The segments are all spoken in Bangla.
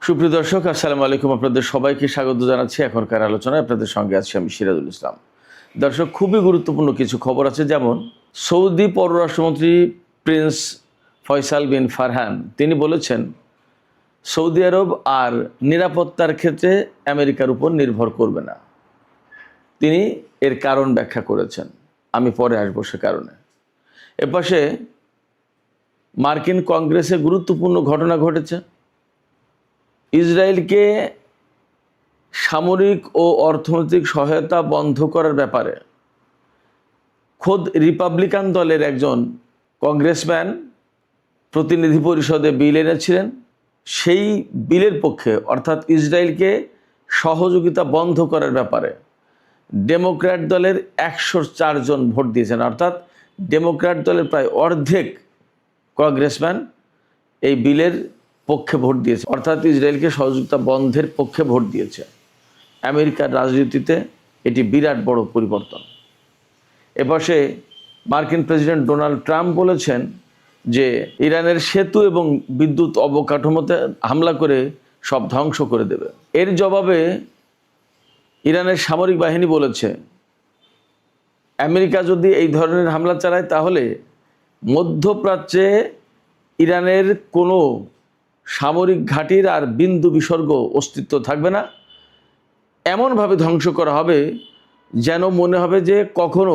সুপ্রিয় দর্শক, আসসালামু আলাইকুম। আপনাদের সবাইকে স্বাগত জানাচ্ছি এখনকার আলোচনায়। আপনাদের সঙ্গে আছি আমি সিরাজুল ইসলাম। দর্শক, খুবই গুরুত্বপূর্ণ কিছু খবর আছে। যেমন সৌদি পররাষ্ট্রমন্ত্রী প্রিন্স ফয়সাল বিন ফারহান তিনি বলেছেন সৌদি আরব আর নিরাপত্তার ক্ষেত্রে আমেরিকার উপর নির্ভর করবে না। তিনি এর কারণ ব্যাখ্যা করেছেন, আমি পরে আসবো সে কারণে। এপাশে মার্কিন কংগ্রেসে গুরুত্বপূর্ণ ঘটনা ঘটেছে। ইসরায়েলকে সামরিক ও অর্থনৈতিক সহায়তা বন্ধ করার ব্যাপারে খোদ রিপাবলিকান দলের একজন কংগ্রেসম্যান প্রতিনিধি পরিষদে বিল এনেছিলেন। সেই বিলের পক্ষে, অর্থাৎ ইসরায়েলকে সহযোগিতা বন্ধ করার ব্যাপারে ডেমোক্র্যাট দলের 104 জন ভোট দিয়েছেন। অর্থাৎ ডেমোক্র্যাট দলের প্রায় অর্ধেক কংগ্রেসম্যান এই বিলের পক্ষে ভোট দিয়েছে, অর্থাৎ ইসরায়েলকে সহযোগিতা বন্ধের পক্ষে ভোট দিয়েছে। আমেরিকার রাজনীতিতে এটি বিরাট বড় পরিবর্তন। এপাশে মার্কিন প্রেসিডেন্ট ডোনাল্ড ট্রাম্প বলেছেন যে ইরানের সেতু এবং বিদ্যুৎ অবকাঠামোতে হামলা করে সব ধ্বংস করে দেবে। এর জবাবে ইরানের সামরিক বাহিনী বলেছে আমেরিকা যদি এই ধরনের হামলা চালায় তাহলে মধ্যপ্রাচ্যে ইরানের কোনো সামরিক ঘাঁটির আর বিন্দু বিসর্গ অস্তিত্ব থাকবে না। এমনভাবে ধ্বংস করা হবে যেন মনে হবে যে কখনো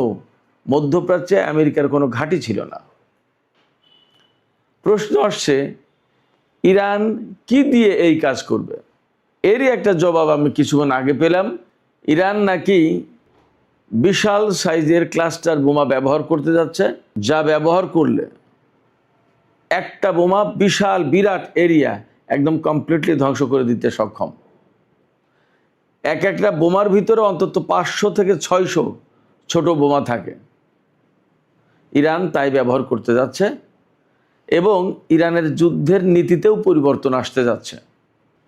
মধ্যপ্রাচ্যে আমেরিকার কোনো ঘাঁটি ছিল না। প্রশ্ন আসছে, ইরান কি দিয়ে এই কাজ করবে? এরই একটা জবাব আমি কিছুক্ষণ আগে পেলাম। ইরান নাকি বিশাল সাইজের ক্লাস্টার বোমা ব্যবহার করতে যাচ্ছে, যা ব্যবহার করলে একটা বোমা বিরাট এরিয়া একদম কমপ্লিটলি ধ্বংস করে দিতে সক্ষম। একটা বোমার ভিতরে অন্তত 500 থেকে 600 ছোট বোমা থাকে। ইরান তাই ব্যবহার করতে যাচ্ছে এবং ইরানের যুদ্ধের নীতিতেও পরিবর্তন আসতে যাচ্ছে।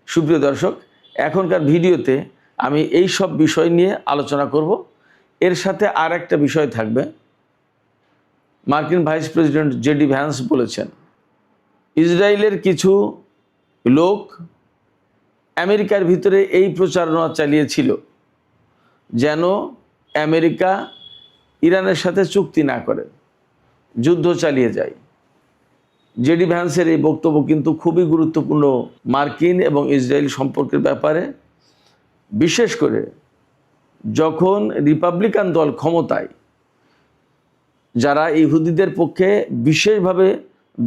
সুপ্রিয় দর্শক, এখনকার ভিডিওতে আমি এই সব বিষয় নিয়ে আলোচনা করব। এর সাথে আর একটা বিষয় থাকবে। মার্কিন ভাইস প্রেসিডেন্ট জেডি ভ্যান্স বলেছেন ইসরায়েলের কিছু লোক আমেরিকার ভিতরে এই প্রচারণা চালিয়েছিল যেন আমেরিকা ইরানের সাথে চুক্তি না করে, যুদ্ধ চালিয়ে যায়। জেডি ভ্যান্সের এই বক্তব্য কিন্তু খুবই গুরুত্বপূর্ণ মার্কিন এবং ইসরায়েল সম্পর্কের ব্যাপারে, বিশেষ করে যখন রিপাবলিকান দল ক্ষমতায়, যারা ইহুদিদের পক্ষে বিশেষভাবে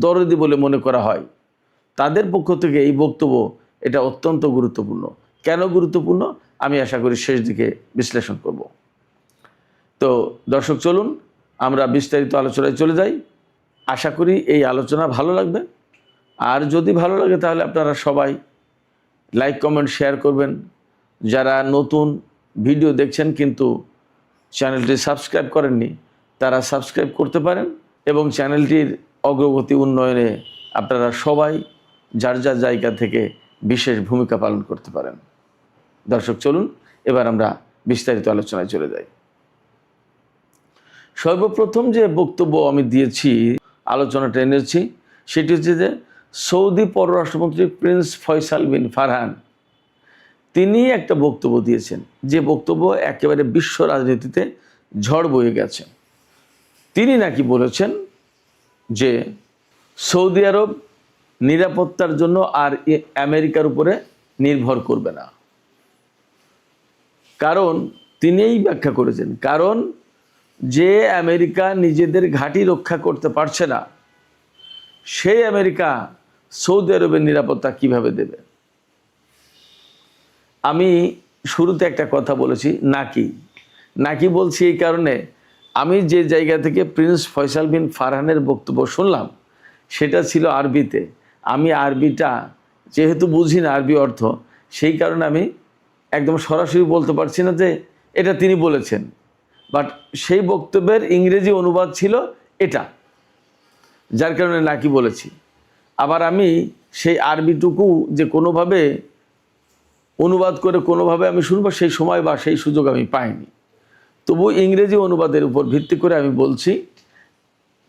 দরদি বলে মনে করা হয়, তাদের পক্ষ থেকে এই বক্তব্য এটা অত্যন্ত গুরুত্বপূর্ণ। কেন গুরুত্বপূর্ণ আমি আশা করি শেষ দিকে বিশ্লেষণ করব। তো দর্শক, চলুন আমরা বিস্তারিত আলোচনায় চলে যাই। আশা করি এই আলোচনা ভালো লাগবে। আর যদি ভালো লাগে তাহলে আপনারা সবাই লাইক, কমেন্ট, শেয়ার করবেন। যারা নতুন ভিডিও দেখছেন কিন্তু চ্যানেলটি সাবস্ক্রাইব করেননি, তারা সাবস্ক্রাইব করতে পারেন এবং চ্যানেলটির অগ্রগতি উন্নয়নে আপনারা সবাই যার যার জায়গা থেকে বিশেষ ভূমিকা পালন করতে পারেন। দর্শক, চলুন এবার আমরা বিস্তারিত আলোচনায় চলে যাই। সর্বপ্রথম যে বক্তব্য আমি দিয়েছি, আলোচনাটা এনেছি, সেটি হচ্ছে যে সৌদি পররাষ্ট্রমন্ত্রী প্রিন্স ফয়সাল বিন ফারহান তিনি একটা বক্তব্য দিয়েছেন, যে বক্তব্য একেবারে বিশ্ব রাজনীতিতে ঝড় বয়ে গেছে। তিনি নাকি বলেছেন যে সৌদি আরব নিরাপত্তার জন্য আর আমেরিকার উপরে নির্ভর করবে না। কারণ তিনি এই ব্যাখ্যা করেছেন, কারণ যে আমেরিকা নিজেদের ঘাঁটি রক্ষা করতে পারছে না, সেই আমেরিকা সৌদি আরবের নিরাপত্তা কিভাবে দেবে? আমি শুরুতে একটা কথা বলেছি, নাকি বলছি এই কারণে, আমি যে জায়গা থেকে প্রিন্স ফয়সাল বিন ফারহানের বক্তব্য শুনলাম সেটা ছিল আরবিতে। আমি আরবিটা যেহেতু বুঝি না আরবি অর্থ, সেই কারণে আমি একদম সরাসরি বলতে পারছি না যে এটা তিনি বলেছেন। বাট সেই বক্তব্যের ইংরেজি অনুবাদ ছিল এটা, যার কারণে নাকি বলেছি। আবার আমি সেই আরবিটুকু যে কোনোভাবে অনুবাদ করে কোনোভাবে আমি শুনবো সেই সময় বা সেই সুযোগ আমি পাইনি। তবু ইংরেজি অনুবাদের উপর ভিত্তি করে আমি বলছি,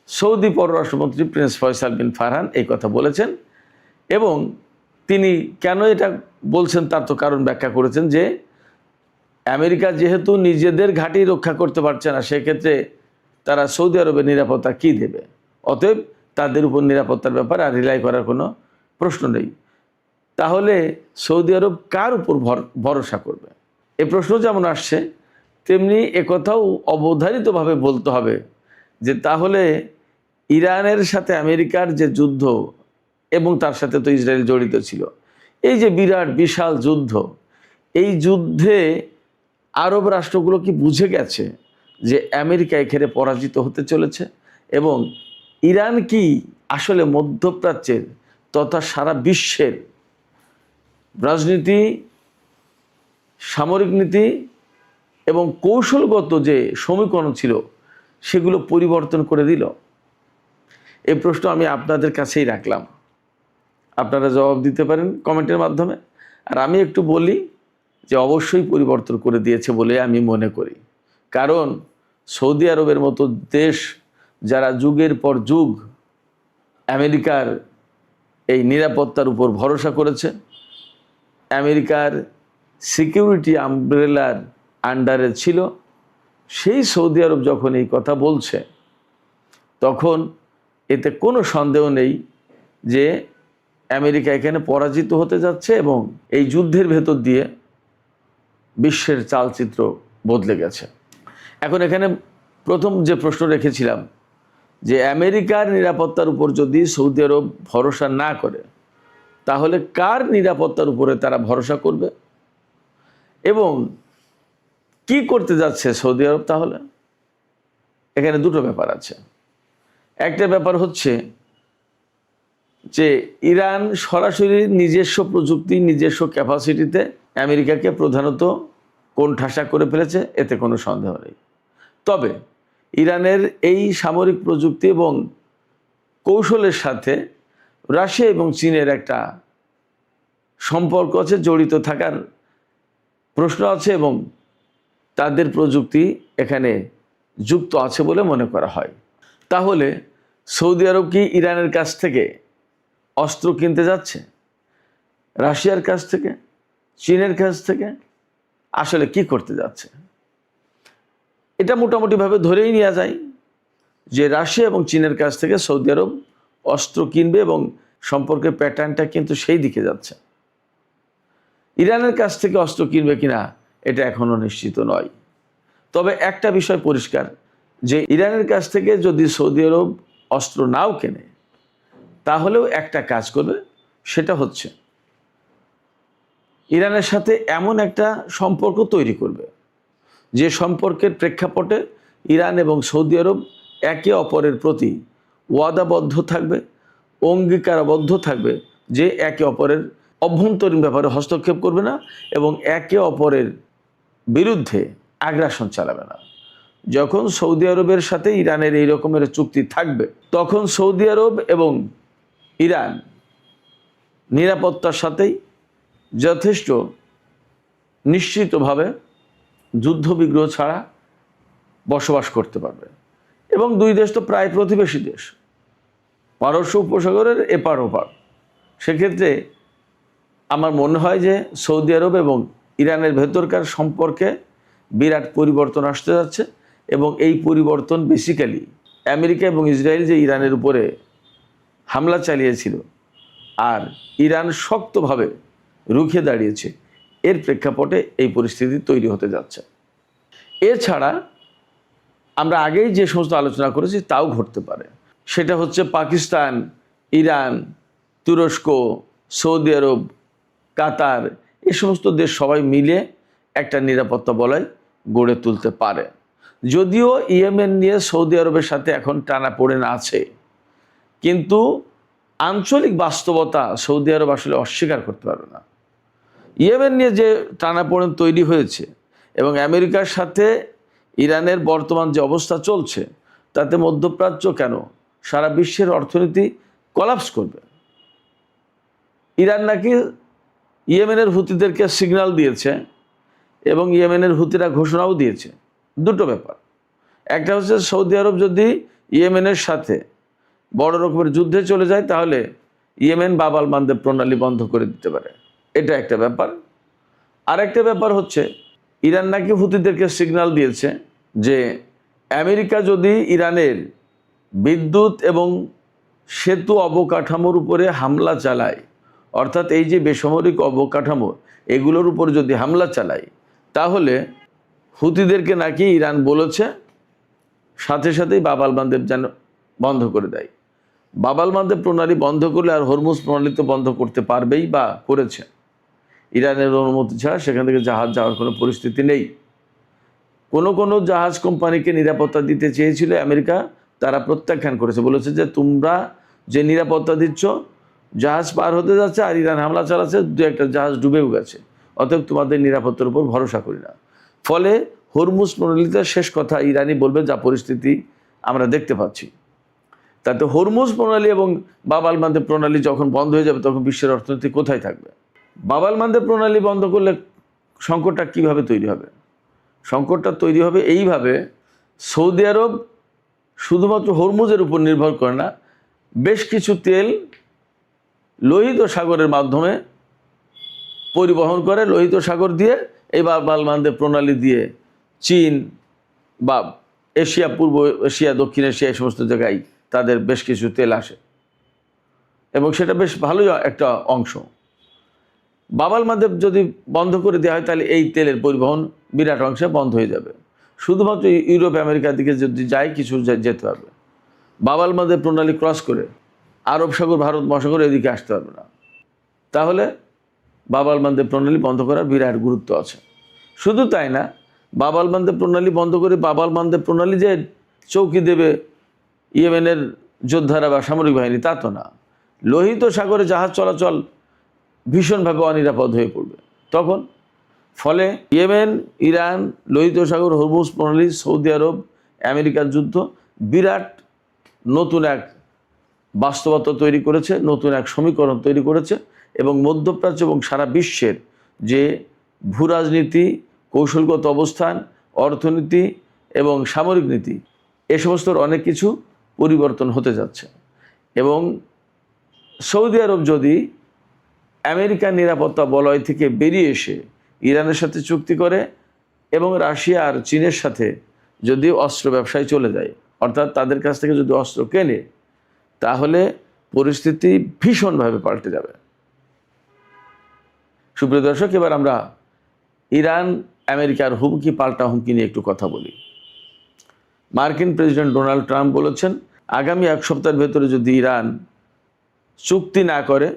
সৌদি পররাষ্ট্রমন্ত্রী প্রিন্স ফয়সাল বিন ফারহান এই কথা বলেছেন এবং তিনি কেন এটা বলছেন তার তো কারণ ব্যাখ্যা করেছেন যে আমেরিকা যেহেতু নিজেদের ঘাঁটি রক্ষা করতে পারছে না, সেক্ষেত্রে তারা সৌদি আরবের নিরাপত্তা কি দেবে, অতএব তাদের উপর নিরাপত্তার ব্যাপারে আর রিলাই করার কোনো প্রশ্ন নেই। তাহলে সৌদি আরব কার উপর ভরসা করবে? এ প্রশ্ন যেমন আসছে, তেমনি একথাও অবধারিতভাবে বলতে হবে যে তাহলে ইরানের সাথে আমেরিকার যে যুদ্ধ, এবং তার সাথে তো ইসরায়েল জড়িত ছিল, এই যে বিরাট বিশাল যুদ্ধ, এই যুদ্ধে আরব রাষ্ট্রগুলো কি বুঝে গেছে যে আমেরিকা এখানে পরাজিত হতে চলেছে, এবং ইরান কি আসলে মধ্যপ্রাচ্যের তথা সারা বিশ্বের রাজনীতি, সামরিক নীতি এবং কৌশলগত যে সমীকরণ ছিল সেগুলো পরিবর্তন করে দিল? এই প্রশ্ন আমি আপনাদের কাছেই রাখলাম, আপনারা জবাব দিতে পারেন কমেন্টের মাধ্যমে। আর আমি একটু বলি যে অবশ্যই পরিবর্তন করে দিয়েছে বলে আমি মনে করি, কারণ সৌদি আরবের মতো দেশ যারা যুগের পর যুগ আমেরিকার এই নিরাপত্তার উপর ভরসা করেছে, আমেরিকার সিকিউরিটি আমব্রেলার আন্ডারে ছিল, সেই সৌদি আরব যখন এই কথা বলছে, তখন এতে কোনো সন্দেহ নেই যে আমেরিকা এখানে পরাজিত হতে যাচ্ছে এবং এই যুদ্ধের ভেতর দিয়ে বিশ্বের চালচিত্র বদলে গেছে। এখন এখানে প্রথম যে প্রশ্ন রেখেছিলাম যে আমেরিকার নিরাপত্তার উপর যদি সৌদি আরব ভরসা না করে, তাহলে কার নিরাপত্তার উপরে তারা ভরসা করবে এবং কি করতে যাচ্ছে সৌদি আরব? তাহলে এখানে দুটো ব্যাপার আছে। একটা ব্যাপার হচ্ছে যে ইরান সরাসরি নিজস্ব প্রযুক্তি, নিজস্ব ক্যাপাসিটিতে আমেরিকাকে প্রধানত কোণঠাসা করে ফেলেছে, এতে কোনো সন্দেহ নেই। তবে ইরানের এই সামরিক প্রযুক্তি এবং কৌশলের সাথে রাশিয়া এবং চীনের একটা সম্পর্ক আছে, জড়িত থাকার প্রশ্ন আছে, এবং তাদের প্রযুক্তি এখানে যুক্ত আছে বলে মনে করা হয়। তাহলে সৌদি আরব কি ইরানের কাছ থেকে অস্ত্র কিনতে যাচ্ছে? রাশিয়ার কাছ থেকে, চীনের কাছ থেকে? আসলে কি করতে যাচ্ছে? এটা মোটামুটিভাবে ধরেই নেওয়া যায় যে রাশিয়া এবং চীনের কাছ থেকে সৌদি আরব অস্ত্র কিনবে এবং সম্পর্কের প্যাটার্নটা কিন্তু সেই দিকে যাচ্ছে। ইরানের কাছ থেকে অস্ত্র কিনবে কিনা এটা এখনও নিশ্চিত নয়। তবে একটা বিষয় পরিষ্কার যে ইরানের কাছ থেকে যদি সৌদি আরব অস্ত্র নাও কেনে, তাহলেও একটা কাজ করবে, সেটা হচ্ছে ইরানের সাথে এমন একটা সম্পর্ক তৈরি করবে যে সম্পর্কের প্রেক্ষাপটে ইরান এবং সৌদি আরব একে অপরের প্রতি ওয়াদাবদ্ধ থাকবে, অঙ্গীকারবদ্ধ থাকবে যে একে অপরের অভ্যন্তরীণ ব্যাপারে হস্তক্ষেপ করবে না এবং একে অপরের বিরুদ্ধে আগ্রাসন চালাবে না। যখন সৌদি আরবের সাথে ইরানের এই রকমের চুক্তি থাকবে, তখন সৌদি আরব এবং ইরান নিরাপত্তার সাথেই যথেষ্ট নিশ্চিতভাবে যুদ্ধবিগ্রহ ছাড়া বসবাস করতে পারবে। এবং দুই দেশ তো প্রায় প্রতিবেশী দেশ, পারস্য উপসাগরের এপার ওপার। সেক্ষেত্রে আমার মনে হয় যে সৌদি আরব এবং ইরানের ভেতরকার সম্পর্কে বিরাট পরিবর্তন আসতে যাচ্ছে, এবং এই পরিবর্তন বেসিক্যালি আমেরিকা এবং ইসরায়েল যে ইরানের উপরে হামলা চালিয়েছিল আর ইরান শক্তভাবে রুখে দাঁড়িয়েছে, এর প্রেক্ষাপটে এই পরিস্থিতি তৈরি হতে যাচ্ছে। এছাড়া আমরা আগেই যে সমস্ত আলোচনা করেছি তাও ঘটতে পারে। সেটা হচ্ছে পাকিস্তান, ইরান, তুরস্ক, সৌদি আরব, কাতার, এই সমস্ত দেশ সবাই মিলে একটা নিরাপত্তা বলয় গড়ে তুলতে পারে। যদিও ইয়েমেন নিয়ে সৌদি আরবের সাথে এখন টানাপোড়েন আছে, কিন্তু আঞ্চলিক বাস্তবতা সৌদি আরব আসলে অস্বীকার করতে পারবে না। ইয়েমেন নিয়ে যে টানাপোড়েন তৈরি হয়েছে এবং আমেরিকার সাথে ইরানের বর্তমান যে অবস্থা চলছে, তাতে মধ্যপ্রাচ্য কেন সারা বিশ্বের অর্থনীতি কলাপস করবে। ইরান নাকি ইয়েমেনের হুতিদেরকে সিগন্যাল দিয়েছে এবং ইয়েমেনের হুতিরা ঘোষণাও দিয়েছে। দুটো ব্যাপার, একটা হচ্ছে সৌদি আরব যদি ইয়েমেনের সাথে বড় রকমের যুদ্ধে চলে যায়, তাহলে ইয়েমেন বাব আল মানদেব প্রণালী বন্ধ করে দিতে পারে, এটা একটা ব্যাপার। আর একটা ব্যাপার হচ্ছে ইরান নাকি হুতিদেরকে সিগন্যাল দিয়েছে যে আমেরিকা যদি ইরানের বিদ্যুৎ এবং সেতু অবকাঠামোর উপরে হামলা চালায়, অর্থাৎ এই যে বেসামরিক অবকাঠামো এগুলোর উপর যদি হামলা চালায়, তাহলে হুতিদেরকে নাকি ইরান বলেছে সাথে সাথেই বাব আল মানদেব যেন বন্ধ করে দেয়। বাব আল মানদেব প্রণালী বন্ধ করলে আর হরমুজ প্রণালী তো বন্ধ করতে পারবেই বা করেছে। ইরানের অনুমতি ছাড়া সেখান থেকে জাহাজ যাওয়ার কোনো পরিস্থিতি নেই। কোনো জাহাজ কোম্পানিকে নিরাপত্তা দিতে চেয়েছিল আমেরিকা, তারা প্রত্যাখ্যান করেছে, বলেছে যে তোমরা যে নিরাপত্তা দিচ্ছ, জাহাজ পার হতে যাচ্ছে আর ইরান হামলা চালাচ্ছে, দু একটা জাহাজ ডুবেও গেছে, অতএব তোমাদের নিরাপত্তার উপর ভরসা করি না। ফলে হরমুজ প্রণালীতে শেষ কথা ইরানি বলবে, যা পরিস্থিতি আমরা দেখতে পাচ্ছি। তাতে হরমুজ প্রণালী এবং বাব আল মানদেব প্রণালী যখন বন্ধ হয়ে যাবে, তখন বিশ্বের অর্থনীতি কোথায় থাকবে? বাব আল মানদেব প্রণালী বন্ধ করলে সংকটটা কিভাবে তৈরি হবে? সংকটটা তৈরি হবে এইভাবে, সৌদি আরব শুধুমাত্র হরমুজের উপর নির্ভর করে না, বেশ কিছু তেল লোহিত সাগরের মাধ্যমে পরিবহন করে। লোহিত সাগর দিয়ে এই বাব আল মানদেব প্রণালী দিয়ে চীন বা এশিয়া, পূর্ব এশিয়া, দক্ষিণ এশিয়া, এই সমস্ত জায়গায় তাদের বেশ কিছু তেল আসে এবং সেটা বেশ ভালোই একটা অংশ। বাব আল মানদেব যদি বন্ধ করে দেওয়া হয়, তাহলে এই তেলের পরিবহন বিরাট অংশে বন্ধ হয়ে যাবে। শুধুমাত্র ইউরোপ আমেরিকার দিকে যদি যায় কিছু যেতে পারবে, বাব আল মানদেব প্রণালী ক্রস করে আরব সাগর, ভারত মহাসাগর এদিকে আসতে পারবে না। তাহলে বাব আল মানদেব প্রণালী বন্ধ করার বিরাট গুরুত্ব আছে। শুধু তাই না, বাব আল মানদেব প্রণালী বন্ধ করে বাব আল মানদেব প্রণালী যে চৌকি দেবে ইয়েমেনের যোদ্ধারা বা সামরিক বাহিনী, তা তো না। লোহিত সাগরে জাহাজ চলাচল ভীষণভাবে অনিরাপদ হয়ে পড়বে তখন। ফলে ইয়েমেন, ইরান, লোহিত সাগর, হরমুজ প্রণালী, সৌদি আরব, আমেরিকার যুদ্ধ বিরাট নতুন এক বাস্তবতা তৈরি করেছে, নতুন এক সমীকরণ তৈরি করেছে এবং মধ্যপ্রাচ্য এবং সারা বিশ্বের যে ভূরাজনীতি, কৌশলগত অবস্থান, অর্থনীতি এবং সামরিক নীতি, এ সমস্তর অনেক কিছু পরিবর্তন হতে যাচ্ছে। এবং সৌদি আরব যদি আমেরিকার নিরাপত্তা বলয় থেকে বেরিয়ে এসে ইরানের সাথে চুক্তি করে এবং রাশিয়া আর চীনের সাথে যদি অস্ত্র ব্যবসায় চলে যায়, অর্থাৎ তাদের কাছ থেকে যদি অস্ত্র কেনে, তাহলে পরিস্থিতি ভীষণভাবে পাল্টে যাবে। সুপ্রিয় দর্শক, এবার আমরা ইরান আমেরিকার হুমকি, পাল্টা হুমকি নিয়ে একটু কথা বলি। মার্কিন প্রেসিডেন্ট ডোনাল্ড ট্রাম্প বলেছেন, আগামী এক সপ্তাহের ভেতরে যদি ইরান চুক্তি না করে,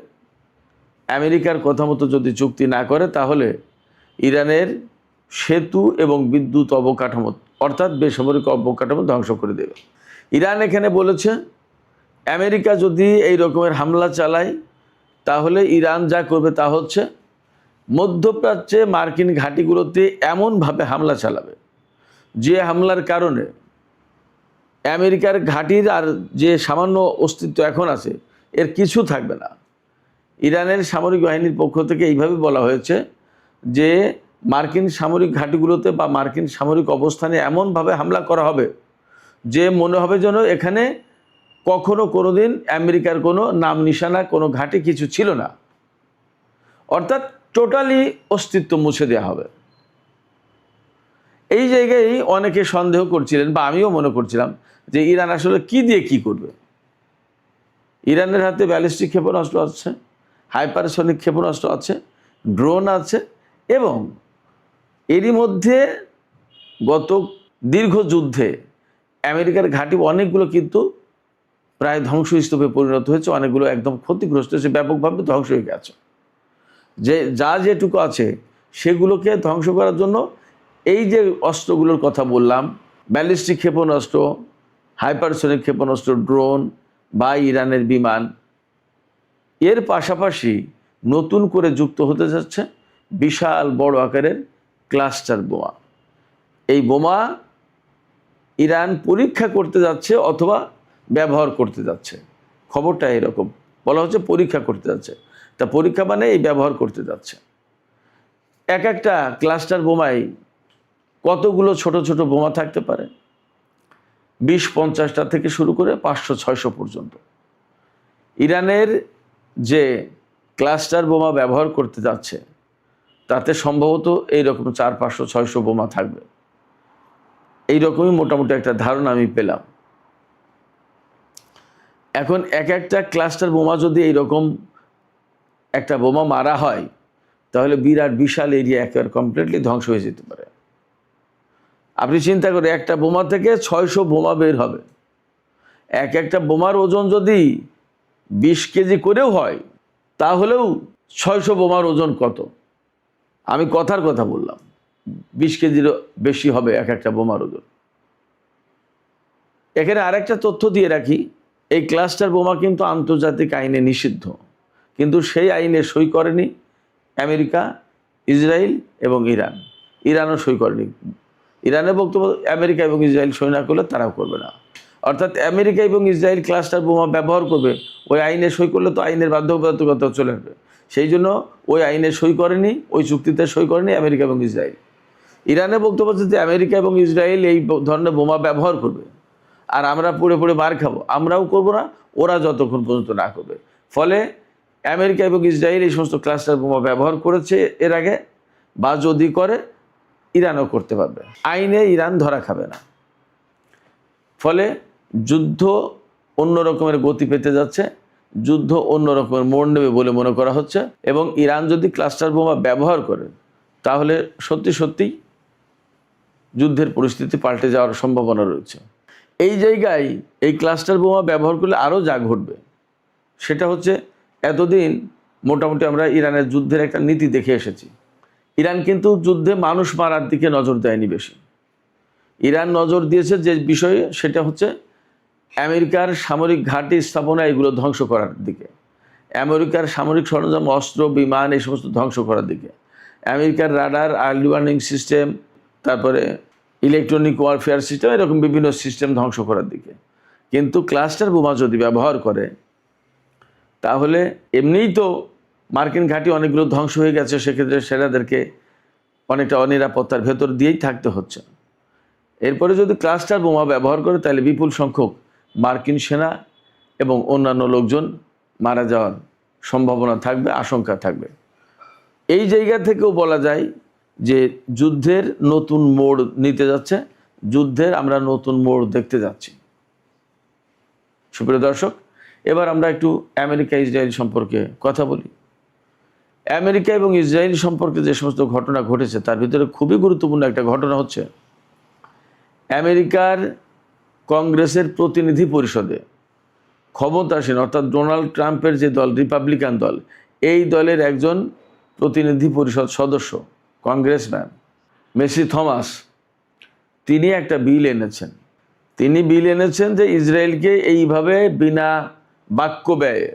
আমেরিকার কথা মতো যদি চুক্তি না করে, তাহলে ইরানের সেতু এবং বিদ্যুৎ অবকাঠামো, অর্থাৎ বেসামরিক অবকাঠামো ধ্বংস করে দেবে। ইরান এখানে বলেছে, আমেরিকা যদি এই রকমের হামলা চালায়, তাহলে ইরান যা করবে তা হচ্ছে মধ্যপ্রাচ্যে মার্কিন ঘাঁটিগুলোতে এমনভাবে হামলা চালাবে, যে হামলার কারণে আমেরিকার ঘাঁটির আর যে সামান্য অস্তিত্ব এখন আছে, এর কিছু থাকবে না। ইরানের সামরিক বাহিনীর পক্ষ থেকে এইভাবে বলা হয়েছে যে মার্কিন সামরিক ঘাঁটিগুলোতে বা মার্কিন সামরিক অবস্থানে এমনভাবে হামলা করা হবে যে মনে হবে যেন এখানে কখনো কোনোদিন আমেরিকার কোনো নাম নিশানা, কোনো ঘাঁটি কিছু ছিল না, অর্থাৎ টোটালি অস্তিত্ব মুছে দেওয়া হবে। এই জায়গায় অনেকে সন্দেহ করছিলেন, বা আমিও মনে করছিলাম, যে ইরান আসলে কি দিয়ে কি করবে। ইরানের হাতে ব্যালিস্টিক ক্ষেপণাস্ত্র আছে, হাইপারসনিক ক্ষেপণাস্ত্র আছে, ড্রোন আছে, এবং এরই মধ্যে গত দীর্ঘ যুদ্ধে আমেরিকার ঘাঁটি অনেকগুলো কিন্তু প্রায় ধ্বংসস্তূপে পরিণত হয়েছে, অনেকগুলো একদম ক্ষতিগ্রস্ত হয়েছে, ব্যাপকভাবে ধ্বংস হয়ে গেছে। যা যেটুকু আছে সেগুলোকে ধ্বংস করার জন্য এই যে অস্ত্রগুলোর কথা বললাম, ব্যালিস্টিক ক্ষেপণাস্ত্র, হাইপারসনিক ক্ষেপণাস্ত্র, ড্রোন বা ইরানের বিমান, এর পাশাপাশি নতুন করে যুক্ত হতে যাচ্ছে বিশাল বড় আকারের ক্লাস্টার বোমা। এই বোমা ইরান পরীক্ষা করতে যাচ্ছে অথবা ব্যবহার করতে যাচ্ছে। খবরটা এরকম বলা হচ্ছে, পরীক্ষা করতে যাচ্ছে। তা পরীক্ষা মানে এই ব্যবহার করতে যাচ্ছে। এক একটা ক্লাস্টার বোমায় কতগুলো ছোট ছোট বোমা থাকতে পারে? 20-50টা থেকে শুরু করে 500-600 পর্যন্ত। ইরানের যে ক্লাস্টার বোমা ব্যবহার করতে যাচ্ছে তাতে সম্ভবত এইরকম 400-500-600 বোমা থাকবে, এইরকমই মোটামুটি একটা ধারণা আমি পেলাম। এখন এক একটা ক্লাস্টার বোমা যদি এইরকম একটা বোমা মারা হয় তাহলে বিরাট বিশাল এরিয়া একেবারে কমপ্লিটলি ধ্বংস হয়ে যেতে পারে। আপনি চিন্তা করে একটা বোমা থেকে 600 বোমা বের হবে। এক একটা বোমার ওজন যদি 20 কেজি করেও হয় তাহলেও 600 বোমার ওজন কত? আমি কথার কথা বললাম, 20 কেজিরও বেশি হবে এক একটা বোমার ওজন। এখানে আরেকটা তথ্য দিয়ে রাখি, এই ক্লাস্টার বোমা কিন্তু আন্তর্জাতিক আইনে নিষিদ্ধ, কিন্তু সেই আইনে সই করেনি আমেরিকা, ইসরায়েল এবং ইরান। ইরানও সই করেনি। ইরানের বক্তব্য আমেরিকা এবং ইসরায়েল সই না করলে তারাও করবে না। অর্থাৎ আমেরিকা এবং ইসরায়েল ক্লাস্টার বোমা ব্যবহার করবে, ওই আইনে সই করলে তো আইনের বাধ্যবাধকতা চলে আসবে। সেই জন্য ওই আইনে সই করেনি, ওই চুক্তিতে সই করেনি আমেরিকা এবং ইসরায়েল। ইরানের বক্তব্য যে আমেরিকা এবং ইসরায়েল এই ধরনের বোমা ব্যবহার করবে আর আমরা পড়ে পড়ে মার খাবো, আমরাও করবো না, ওরা যতক্ষণ পর্যন্ত না করবে। ফলে আমেরিকা এবং ইসরায়েল এই সমস্ত ক্লাস্টার বোমা ব্যবহার করেছে এর আগে, বা যদি করে ইরানও করতে পারবে, আইনে ইরান ধরা খাবে না। ফলে যুদ্ধ অন্য রকমের গতি পেতে যাচ্ছে, যুদ্ধ অন্য রকমের মোড় নেবে বলে মনে করা হচ্ছে। এবং ইরান যদি ক্লাস্টার বোমা ব্যবহার করে তাহলে সত্যি সত্যিই যুদ্ধের পরিস্থিতি পাল্টে যাওয়ার সম্ভাবনা রয়েছে। এই জায়গায় এই ক্লাস্টার বোমা ব্যবহার করলে আরও যা ঘটবে সেটা হচ্ছে, এতদিন মোটামুটি আমরা ইরানের যুদ্ধের একটা নীতি দেখে এসেছি। ইরান কিন্তু যুদ্ধে মানুষ মারার দিকে নজর দেয়নি বেশি। ইরান নজর দিয়েছে যে বিষয়ে, সেটা হচ্ছে আমেরিকার সামরিক ঘাঁটি স্থাপনা এগুলো ধ্বংস করার দিকে, আমেরিকার সামরিক সরঞ্জাম, অস্ত্র, বিমান এই সমস্ত ধ্বংস করার দিকে, আমেরিকার রাডার, আর্লি ওয়ার্নিং সিস্টেম, তারপরে ইলেকট্রনিক ওয়ারফেয়ার সিস্টেম, এরকম বিভিন্ন সিস্টেম ধ্বংস করার দিকে। কিন্তু ক্লাস্টার বোমা যদি ব্যবহার করে তাহলে এমনিই তো মার্কিন ঘাঁটি অনেকগুলো ধ্বংস হয়ে গেছে, সেক্ষেত্রে সেনাদেরকে অনেকটা অনিরাপত্তার ভেতর দিয়েই থাকতে হচ্ছে। এরপরে যদি ক্লাস্টার বোমা ব্যবহার করে তাহলে বিপুল সংখ্যক মার্কিন সেনা এবং অন্যান্য লোকজন মারা যাওয়ার সম্ভাবনা থাকবে, আশঙ্কা থাকবে। এই জায়গা থেকেও বলা যায় যে যুদ্ধের নতুন মোড় নিতে যাচ্ছে, যুদ্ধের আমরা নতুন মোড় দেখতে যাচ্ছি। সুপ্রিয় দর্শক, এবার আমরা একটু আমেরিকা ইসরায়েল সম্পর্কে কথা বলি। আমেরিকা এবং ইসরায়েল সম্পর্কে যে সমস্ত ঘটনা ঘটেছে তার ভিতরে খুবই গুরুত্বপূর্ণ একটা ঘটনা হচ্ছে, আমেরিকার কংগ্রেসের প্রতিনিধি পরিষদে ক্ষমতাসীন অর্থাৎ ডোনাল্ড ট্রাম্পের যে দল, রিপাবলিকান দল, এই দলের একজন প্রতিনিধি পরিষদ সদস্য, কংগ্রেসম্যান মেসি থমাস, তিনি একটা বিল এনেছেন। তিনি বিল এনেছেন যে ইসরায়েলকে এইভাবে বিনা বাক্য ব্যয়ে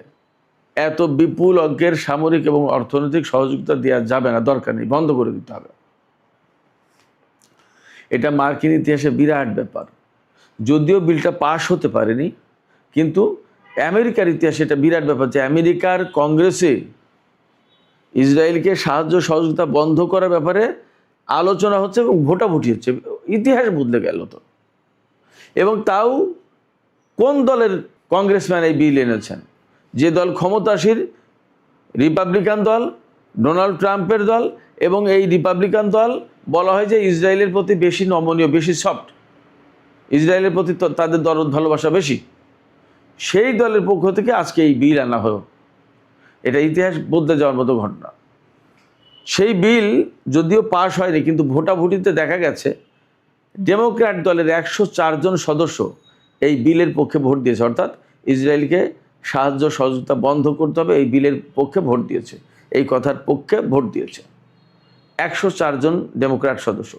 এত বিপুল অঙ্কের সামরিক এবং অর্থনৈতিক সহযোগিতা দেওয়া যাবে না, দরকার নেই, বন্ধ করে দিতে হবে। এটা মার্কিন ইতিহাসে বিরাট ব্যাপার। যদিও বিলটা পাশ হতে পারেনি, কিন্তু আমেরিকার ইতিহাসে এটা বিরাট ব্যাপার যে আমেরিকার কংগ্রেসে ইসরায়েলকে সাহায্য সহযোগিতা বন্ধ করার ব্যাপারে আলোচনা হচ্ছে এবং ভোটাভুটি হচ্ছে। ইতিহাস বদলে গেল তো। এবং তাও কোন দলের কংগ্রেসম্যান এই বিল এনেছেন? যে দল ক্ষমতাসীন, রিপাবলিকান দল, ডোনাল্ড ট্রাম্পের দল। এবং এই রিপাবলিকান দল বলা হয় যে ইসরায়েলের প্রতি বেশি নমনীয়, বেশি সফট, ইসরায়েলের প্রতি তাদের দরদ ভালোবাসা বেশি। সেই দলের পক্ষ থেকে আজকে এই বিল আনা হলো। এটা ইতিহাস বদলে যাওয়ার মতো ঘটনা। সেই বিল যদিও পাশ হয়নি, কিন্তু ভোটাভুটিতে দেখা গেছে ডেমোক্র্যাট দলের 104 জন সদস্য এই বিলের পক্ষে ভোট দিয়েছে, অর্থাৎ ইসরায়েলকে সাহায্য সহযোগিতা বন্ধ করতে হবে এই বিলের পক্ষে ভোট দিয়েছে, এই কথার পক্ষে ভোট দিয়েছে 104 জন ডেমোক্র্যাট সদস্য।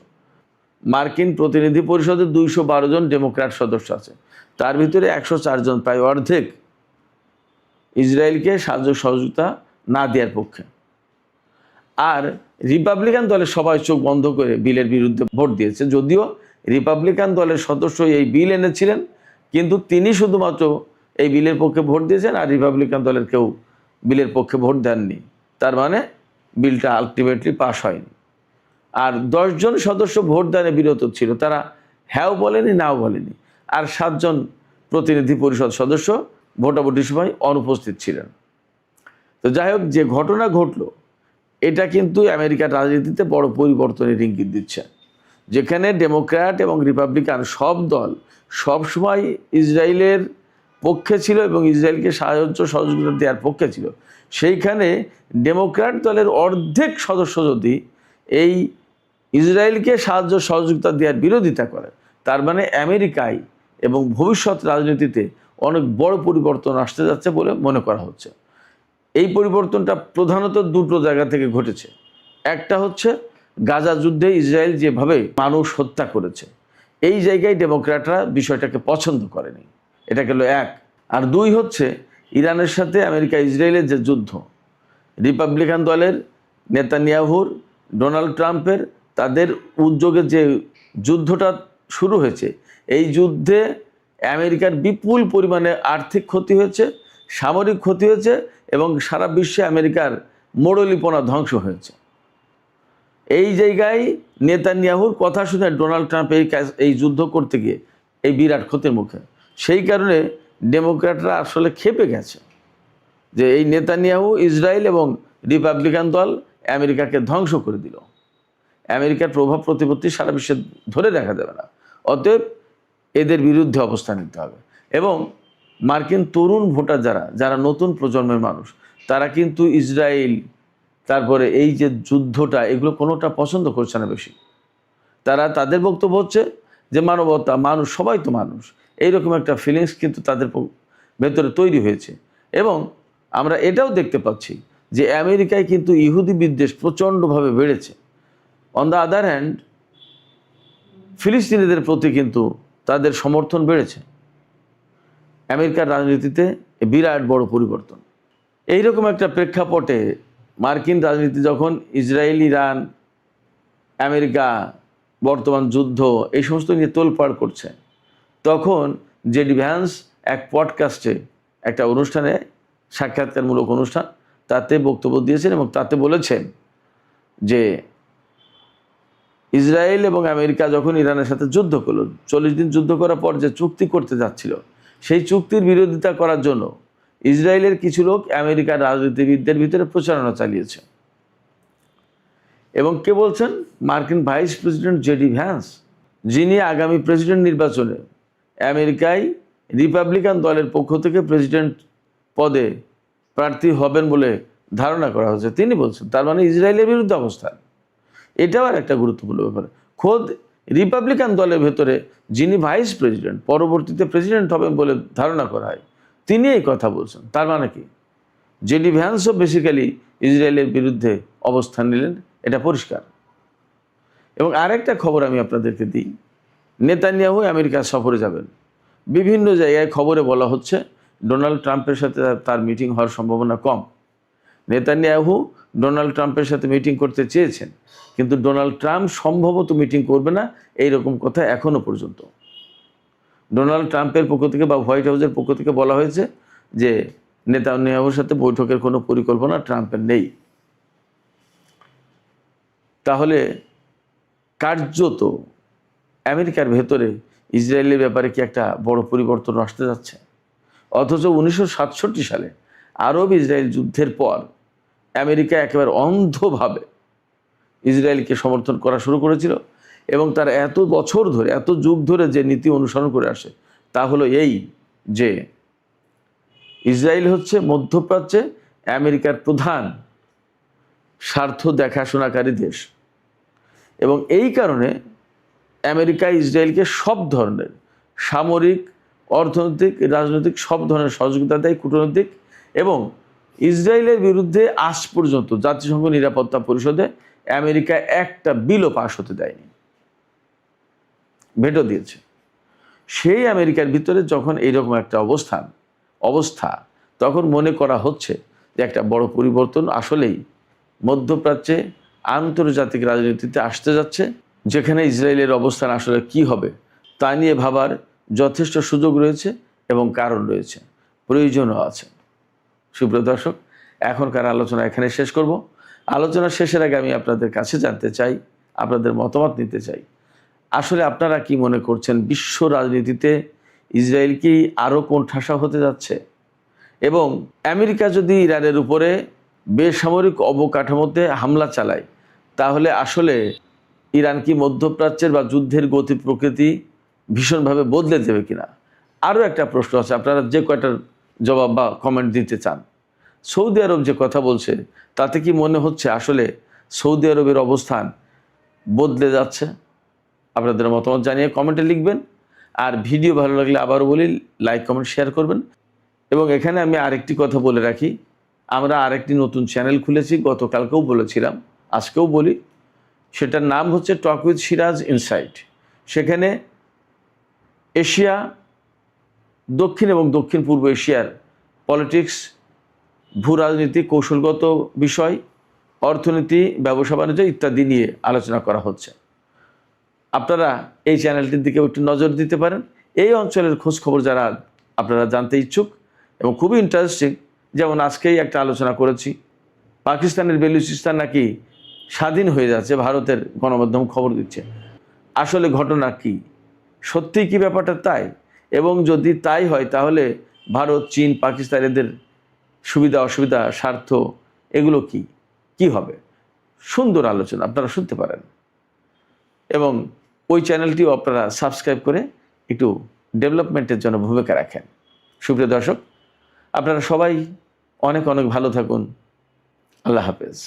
মার্কিন প্রতিনিধি পরিষদের 212 জন ডেমোক্র্যাট সদস্য আছে, তার ভিতরে 104 জন, প্রায় অর্ধেক, ইসরায়েলকে সাহায্য সহযোগিতা না দেওয়ার পক্ষে। আর রিপাবলিকান দলের সবাই চোখ বন্ধ করে বিলের বিরুদ্ধে ভোট দিয়েছে। যদিও রিপাবলিকান দলের সদস্য এই বিল এনেছিলেন, কিন্তু তিনি শুধুমাত্র এই বিলের পক্ষে ভোট দিয়েছেন, আর রিপাবলিকান দলের কেউ বিলের পক্ষে ভোট দেননি। তার মানে বিলটা আলটিমেটলি পাস হয়নি। আর 10 জন সদস্য ভোটদানে বিরত ছিল, তারা হ্যাঁও বলেনি, নাও বলেনি। আর 7 জন প্রতিনিধি পরিষদ সদস্য ভোটাভুটির সময় অনুপস্থিত ছিলেন। তো যাই হোক, যে ঘটনা ঘটলো এটা কিন্তু আমেরিকার রাজনীতিতে বড় পরিবর্তনের ইঙ্গিত দিচ্ছে, যেখানে ডেমোক্র্যাট এবং রিপাবলিকান সব দল সবসময় ইসরায়েলের পক্ষে ছিল এবং ইসরায়েলকে সাহায্য সহযোগিতা দেওয়ার পক্ষে ছিল। সেইখানে ডেমোক্র্যাট দলের অর্ধেক সদস্য যদি এই ইসরায়েলকে সাহায্য সহযোগিতা দেওয়ার বিরোধিতা করে, তার মানে আমেরিকায় এবং ভবিষ্যৎ রাজনীতিতে অনেক বড় পরিবর্তন আসতে যাচ্ছে বলে মনে করা হচ্ছে। এই পরিবর্তনটা প্রধানত দুটো জায়গা থেকে ঘটেছে। একটা হচ্ছে গাজা যুদ্ধে ইসরায়েল যেভাবে মানুষ হত্যা করেছে, এই জায়গায় ডেমোক্র্যাটরা বিষয়টাকে পছন্দ করেনি, এটা গেল এক। আর দুই হচ্ছে ইরানের সাথে আমেরিকা ইসরায়েলের যে যুদ্ধ, রিপাবলিকান দলের নেতানিয়াহুর, ডোনাল্ড ট্রাম্পের তাদের উদ্যোগে যে যুদ্ধটা শুরু হয়েছে, এই যুদ্ধে আমেরিকার বিপুল পরিমাণে আর্থিক ক্ষতি হয়েছে, সামরিক ক্ষতি হয়েছে এবং সারা বিশ্বে আমেরিকার মোড়লিপনা ধ্বংস হয়েছে। এই জায়গায় নেতানিয়াহুর কথা শুনে ডোনাল্ড ট্রাম্প এই যুদ্ধ করতে গিয়ে এই বিরাট ক্ষতির মুখে। সেই কারণে ডেমোক্র্যাটরা আসলে ক্ষেপে গেছে যে এই নেতানিয়াহু, ইসরায়েল এবং রিপাবলিকান দল আমেরিকাকে ধ্বংস করে দিল। আমেরিকার প্রভাব প্রতিপত্তি সারা বিশ্বে ধরে রাখা যাবে না, অতএব এদের বিরুদ্ধে অবস্থান নিতে হবে। এবং মার্কিন তরুণ ভোটার যারা নতুন প্রজন্মের মানুষ, তারা কিন্তু ইসরায়েল, তারপরে এই যে যুদ্ধটা, এগুলো কোনোটা পছন্দ করছে না বেশি। তাদের বক্তব্য হচ্ছে যে মানবতা, মানুষ, সবাই তো মানুষ, এইরকম একটা ফিলিংস কিন্তু তাদের ভেতরে তৈরি হয়েছে। এবং আমরা এটাও দেখতে পাচ্ছি যে আমেরিকায় কিন্তু ইহুদি বিদ্বেষ প্রচণ্ডভাবে বেড়েছে। অন দ্য আদার হ্যান্ড ফিলিস্তিনিদের প্রতি কিন্তু তাদের সমর্থন বেড়েছে। আমেরিকার রাজনীতিতে বিরাট বড় পরিবর্তন। এইরকম একটা প্রেক্ষাপটে মার্কিন রাজনীতি যখন ইসরায়েল, ইরান, আমেরিকা, বর্তমান যুদ্ধ, এই সমস্ত নিয়ে তোলপাড় করছে, তখন জেডি ভ্যান্স এক পডকাস্টে, একটা অনুষ্ঠানে, সাক্ষাৎকারমূলক অনুষ্ঠান, তাতে বক্তব্য দিয়েছেন এবং তাতে বলেছেন যে ইসরায়েল এবং আমেরিকা যখন ইরানের সাথে যুদ্ধ করলো, 40 দিন যুদ্ধ করার পর যে চুক্তি করতে যাচ্ছিল, সেই চুক্তির বিরোধিতা করার জন্য ইসরায়েলের কিছু লোক আমেরিকার রাজনীতিবিদদের ভিতরে প্রচারণা চালিয়েছে। এবং কে বলছেন? মার্কিন ভাইস প্রেসিডেন্ট জেডি ভ্যান্স, যিনি আগামী প্রেসিডেন্ট নির্বাচনে আমেরিকায় রিপাবলিকান দলের পক্ষ থেকে প্রেসিডেন্ট পদে প্রার্থী হবেন বলে ধারণা করা হচ্ছে, তিনি বলছেন। তার মানে ইসরায়েলের বিরুদ্ধে অবস্থান। এটাও আর একটা গুরুত্বপূর্ণ ব্যাপার। খোদ রিপাবলিকান দলের ভেতরে যিনি ভাইস প্রেসিডেন্ট, পরবর্তীতে প্রেসিডেন্ট হবেন বলে ধারণা করা হয়, তিনি এই কথা বলছেন। তার মানে কি? জেডি ভ্যান্সও বেসিক্যালি ইসরায়েলের বিরুদ্ধে অবস্থান নিলেন, এটা পরিষ্কার। এবং আরেকটা খবর আমি আপনাদেরকে দিই, নেতানিয়াহু আমেরিকা সফরে যাবেন। বিভিন্ন জায়গায় খবরে বলা হচ্ছে ডোনাল্ড ট্রাম্পের সাথে তার মিটিং হওয়ার সম্ভাবনা কম। নেতানিয়াহু ডোনাল্ড ট্রাম্পের সাথে মিটিং করতে চেয়েছেন, কিন্তু ডোনাল্ড ট্রাম্প সম্ভবত মিটিং করবে না, এইরকম কথা এখনও পর্যন্ত। ডোনাল্ড ট্রাম্পের পক্ষ থেকে বা হোয়াইট হাউসের পক্ষ থেকে বলা হয়েছে যে নেতানিয়াহুর সাথে বৈঠকের কোনো পরিকল্পনা ট্রাম্পের নেই। তাহলে কার্যত আমেরিকার ভেতরে ইসরায়েলের ব্যাপারে কি একটা বড় পরিবর্তন আসতে যাচ্ছে? অথচ 1967 সালে আরব ইসরায়েল যুদ্ধের পর আমেরিকা একেবারে অন্ধভাবে ইসরায়েলকে সমর্থন করা শুরু করেছিল এবং তার এত বছর ধরে, এত যুগ ধরে যে নীতি অনুসরণ করে আসে, তা হলো এই যে ইসরায়েল হচ্ছে মধ্যপ্রাচ্যে আমেরিকার প্রধান স্বার্থ দেখাশোনাকারী দেশ। এবং এই কারণে আমেরিকা ইসরায়েলকে সব ধরনের সামরিক, অর্থনৈতিক, রাজনৈতিক সব ধরনের সহযোগিতা দেয়, কূটনৈতিক। এবং ইসরায়েলের বিরুদ্ধে আজ পর্যন্ত জাতিসংঘ নিরাপত্তা পরিষদে আমেরিকা একটা বিলও পাশ হতে দেয়নি, ভেটো দিয়েছে। সেই আমেরিকার ভিতরে যখন এইরকম একটা অবস্থা, তখন মনে করা হচ্ছে যে একটা বড় পরিবর্তন আসলেই মধ্যপ্রাচ্যে আন্তর্জাতিক রাজনীতিতে আসতে যাচ্ছে, যেখানে ইসরায়েলের অবস্থান আসলে কি হবে তা নিয়ে ভাবার যথেষ্ট সুযোগ রয়েছে এবং কারণ রয়েছে, প্রয়োজনও আছে। সুপ্রিয় দর্শক, এখনকার আলোচনা এখানে শেষ করব। আলোচনা শেষের আগে আমি আপনাদের কাছে জানতে চাই, আপনাদের মতামত নিতে চাই, আসলে আপনারা কি মনে করছেন, বিশ্ব রাজনীতিতে ইসরায়েল কি আরও কোণঠাসা হতে যাচ্ছে? এবং আমেরিকা যদি ইরানের উপরে বেসামরিক অবকাঠামোতে হামলা চালায় তাহলে আসলে ইরান কি মধ্যপ্রাচ্যের বা যুদ্ধের গতি প্রকৃতি ভীষণভাবে বদলে দেবে কিনা। আরও একটা প্রশ্ন আছে, আপনারা যে কয়টার জবাব বা কমেন্ট দিতে চান। সৌদি আরব যে কথা বলছে তাতে কি মনে হচ্ছে আসলে সৌদি আরবের অবস্থান বদলে যাচ্ছে? আপনাদের মতামত জানিয়ে কমেন্টে লিখবেন। আর ভিডিও ভালো লাগলে আবারও বলি, লাইক কমেন্ট শেয়ার করবেন। এবং এখানে আমি আরেকটি কথা বলে রাখি, আমরা আরেকটি নতুন চ্যানেল খুলেছি, গতকালকেও বলেছিলাম, আজকেও বলি। সেটার নাম হচ্ছে টক উইথ সিরাজ ইনসাইট। সেখানে এশিয়া, দক্ষিণ এবং দক্ষিণ পূর্ব এশিয়ার পলিটিক্স, ভূ রাজনীতি, কৌশলগত বিষয়, অর্থনীতি, ব্যবসা বাণিজ্য ইত্যাদি নিয়ে আলোচনা করা হচ্ছে। আপনারা এই চ্যানেলটির দিকে একটু নজর দিতে পারেন। এই অঞ্চলের খোঁজখবর যারা আপনারা জানতে ইচ্ছুক এবং খুবই ইন্টারেস্টিং, যেমন আজকেই একটা আলোচনা করেছি, পাকিস্তানের বেলুচিস্তান নাকি স্বাধীন হয়ে যাচ্ছে, ভারতের গণমাধ্যম খবর দিচ্ছে। আসলে ঘটনা কি, সত্যিই কি ব্যাপারটা তাই? এবং যদি তাই হয় তাহলে ভারত, চীন, পাকিস্তান এদের সুবিধা অসুবিধা, স্বার্থ এগুলো কি হবে? সুন্দর আলোচনা, আপনারা শুনতে পারেন। এবং ওই চ্যানেলটিও আপনারা সাবস্ক্রাইব করে একটু ডেভেলপমেন্টের জন্য ভূমিকা রাখেন। সুপ্রিয় দর্শক, আপনারা সবাই অনেক অনেক ভালো থাকুন। আল্লাহ হাফেজ।